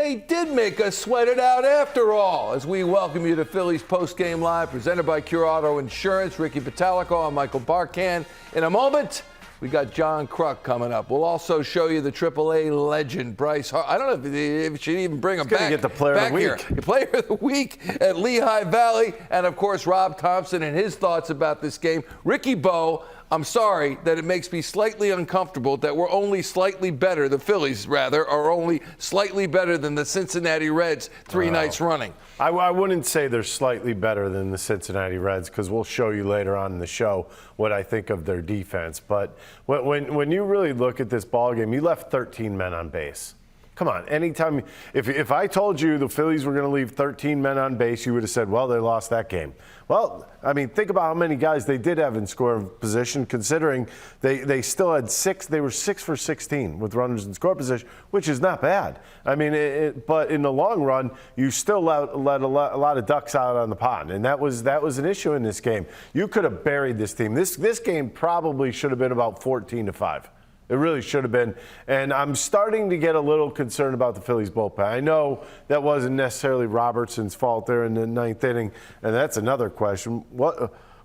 they did make us sweat it out after all. As we welcome you to Phillies Postgame Live, presented by Cure Auto Insurance. Ricky Patalico and Michael Barkan. In a moment, we got John Kruk coming up. We'll also show you the AAA legend, Bryce Harper. I don't know if we should even bring him back. He's going to get the Player of the Week. Here. Player of the Week at Lehigh Valley. And, of course, Rob Thomson and his thoughts about this game. Ricky Bo, I'm sorry that it makes me slightly uncomfortable that we're only slightly better, the Phillies, rather, are only slightly better than the Cincinnati Reds three nights running. I wouldn't say they're slightly better than the Cincinnati Reds, because we'll show you later on in the show what I think of their defense. But when you really look at this ballgame, you left 13 men on base. Come on, anytime, if I told you the Phillies were going to leave 13 men on base, you would have said, well, they lost that game. Well, I mean, think about how many guys they did have in score position, considering they still had six. They were 6 for 16 with runners in score position, which is not bad. I mean, but in the long run, you still let a lot of ducks out on the pond, and that was an issue in this game. You could have buried this team. This game probably should have been about 14-5. It really should have been. And I'm starting to get a little concerned about the Phillies bullpen. I know that wasn't necessarily Robertson's fault there in the ninth inning, and that's another question.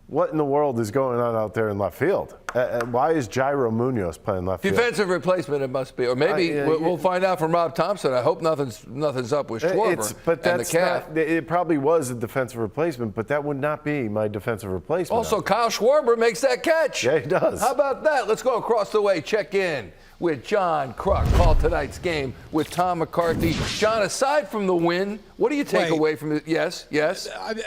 What in the world is going on out there in left field? Why is Jairo Munoz playing left field? Defensive replacement, it must be. Or maybe we'll find out from Rob Thomson. I hope nothing's up with Schwarber and the calf. It probably was a defensive replacement, but that would not be my defensive replacement. Also, Kyle Schwarber makes that catch. Yeah, he does. How about that? Let's go across the way, check in with John Kruk. Call tonight's game with Tom McCarthy. John, aside from the win, what do you take away from it? Yes.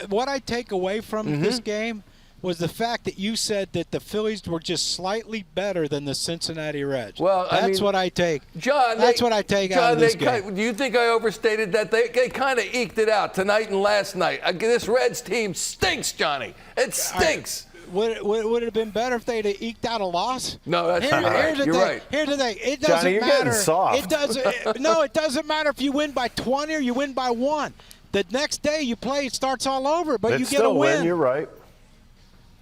What I take away from this game was the fact that you said that the Phillies were just slightly better than the Cincinnati Reds. Well, that's what I take. John, that's what I take out of this game. Do you think I overstated that? They kind of eked it out tonight and last night. This Reds team stinks, Johnny. It stinks. Would it have been better if they'd have eked out a loss? No, that's not right. You're right. Here's the thing. It doesn't Johnny, you're matter. Getting soft. It doesn't. No, it doesn't matter if you win by 20 or you win by 1. The next day you play, it starts all over, but you get a win. You're right.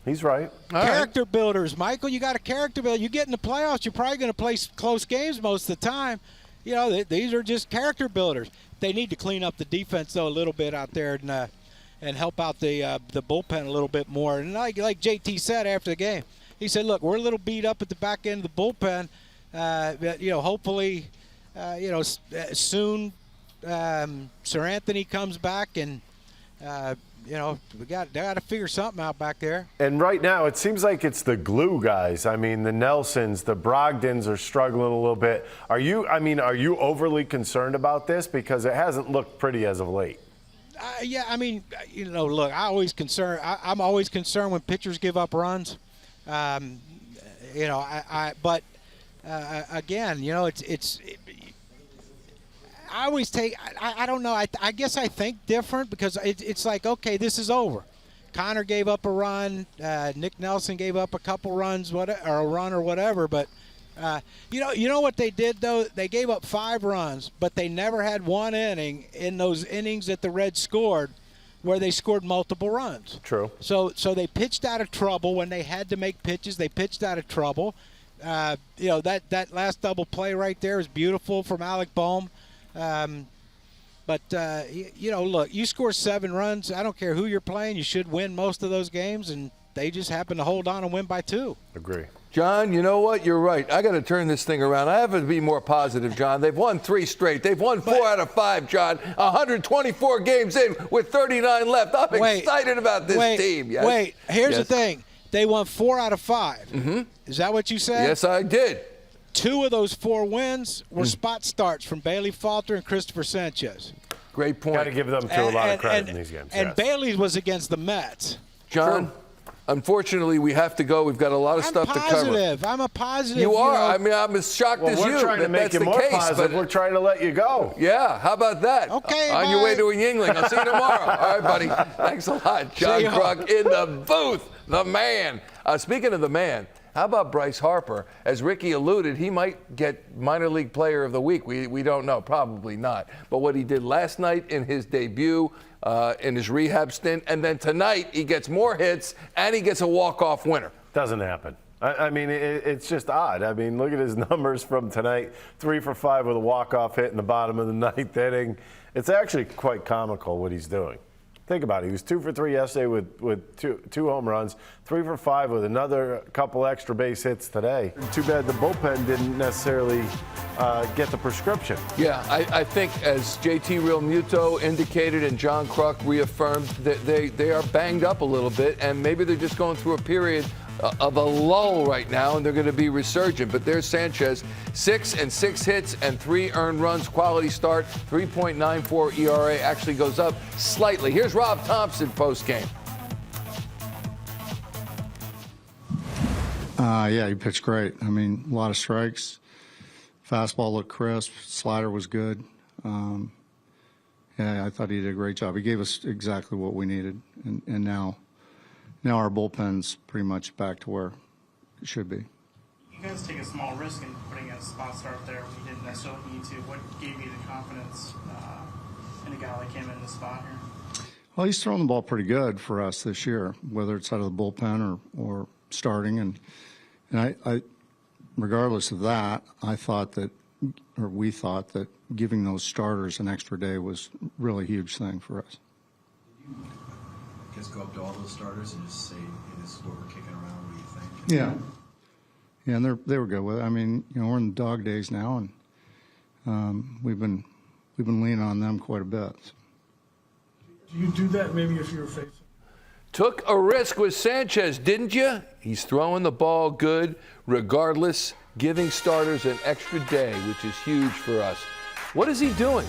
He's right. Character builders, Michael. You got a character builder. You get in the playoffs, you're probably going to play close games most of the time. You know, these are just character builders. They need to clean up the defense, though, a little bit out there and help out the bullpen a little bit more. And like JT said after the game, he said, look, we're a little beat up at the back end of the bullpen. But, hopefully, soon Sir Anthony comes back and they got to figure something out back there. And right now, it seems like it's the glue guys. I mean, the Nelsons, the Brogdons are struggling a little bit. Are you overly concerned about this? Because it hasn't looked pretty as of late. Yeah, I mean, look, I'm always concerned when pitchers give up runs. Again, I always take – I don't know. I guess I think different because it's like, okay, this is over. Connor gave up a run. Nick Nelson gave up a couple runs or a run or whatever. But, you know what they did, though? They gave up 5 runs, but they never had one inning in those innings that the Reds scored where they scored multiple runs. True. So they pitched out of trouble when they had to make pitches. They pitched out of trouble. That last double play right there is beautiful from Alec Boehm. Look, you score 7 runs. I don't care who you're playing. You should win most of those games, and they just happen to hold on and win by 2. Agree. John, you know what? You're right. I got to turn this thing around. I have to be more positive, John. They've won 3 straight. They've won 4 out of 5, John. 124 games in with 39 left. I'm excited about this team. Yes. Here's the thing. They won 4 out of 5. Mm-hmm. Is that what you said? Yes, I did. 2 of those 4 wins were spot starts from Bailey Falter and Christopher Sanchez. Great point. Got to give them a lot of credit in these games. And Bailey's was against the Mets. John, unfortunately, we have to go. We've got a lot of stuff to cover. I'm a positive. You are. I mean, I'm as shocked as you. We're trying to make you more positive. We're trying to let you go. Yeah, how about that? Okay, on your way to a Yingling. I'll see you tomorrow. All right, buddy. Thanks a lot. John Kruk in the booth. The man. Speaking of the man, how about Bryce Harper? As Ricky alluded, he might get minor league player of the week. We don't know. Probably not. But what he did last night in his debut, in his rehab stint, and then tonight he gets more hits and he gets a walk-off winner. Doesn't happen. I mean, it's just odd. I mean, look at his numbers from tonight. 3 for 5 with a walk-off hit in the bottom of the ninth inning. It's actually quite comical what he's doing. Think about it. He was 2 for 3 yesterday with two home runs, 3 for 5 with another couple extra base hits today. Too bad the bullpen didn't necessarily get the prescription. Yeah, I think as JT Realmuto indicated and John Kruk reaffirmed, that they are banged up a little bit, and maybe they're just going through a period of a lull right now, and they're going to be resurgent. But there's Sanchez, 6 hits and 3 earned runs, quality start, 3.94 ERA, actually goes up slightly. Here's Rob Thomson post-game. Yeah, he pitched great. I mean, a lot of strikes. Fastball looked crisp. Slider was good. Yeah, I thought he did a great job. He gave us exactly what we needed, and now our bullpen's pretty much back to where it should be. You guys take a small risk in putting a spot start there when you didn't necessarily need to. What gave you the confidence in a guy that came in the spot here? Well, he's thrown the ball pretty good for us this year, whether it's out of the bullpen or starting. And I, regardless of that, we thought that giving those starters an extra day was really a huge thing for us. Just go up to all those starters and just say, hey, this is what we're kicking around. What do you think? Yeah, and they were good with it. I mean, we're in the dog days now, and we've been leaning on them quite a bit. Do you do that maybe if you're facing? Took a risk with Sanchez, didn't you? He's throwing the ball good, regardless, giving starters an extra day, which is huge for us. What is he doing?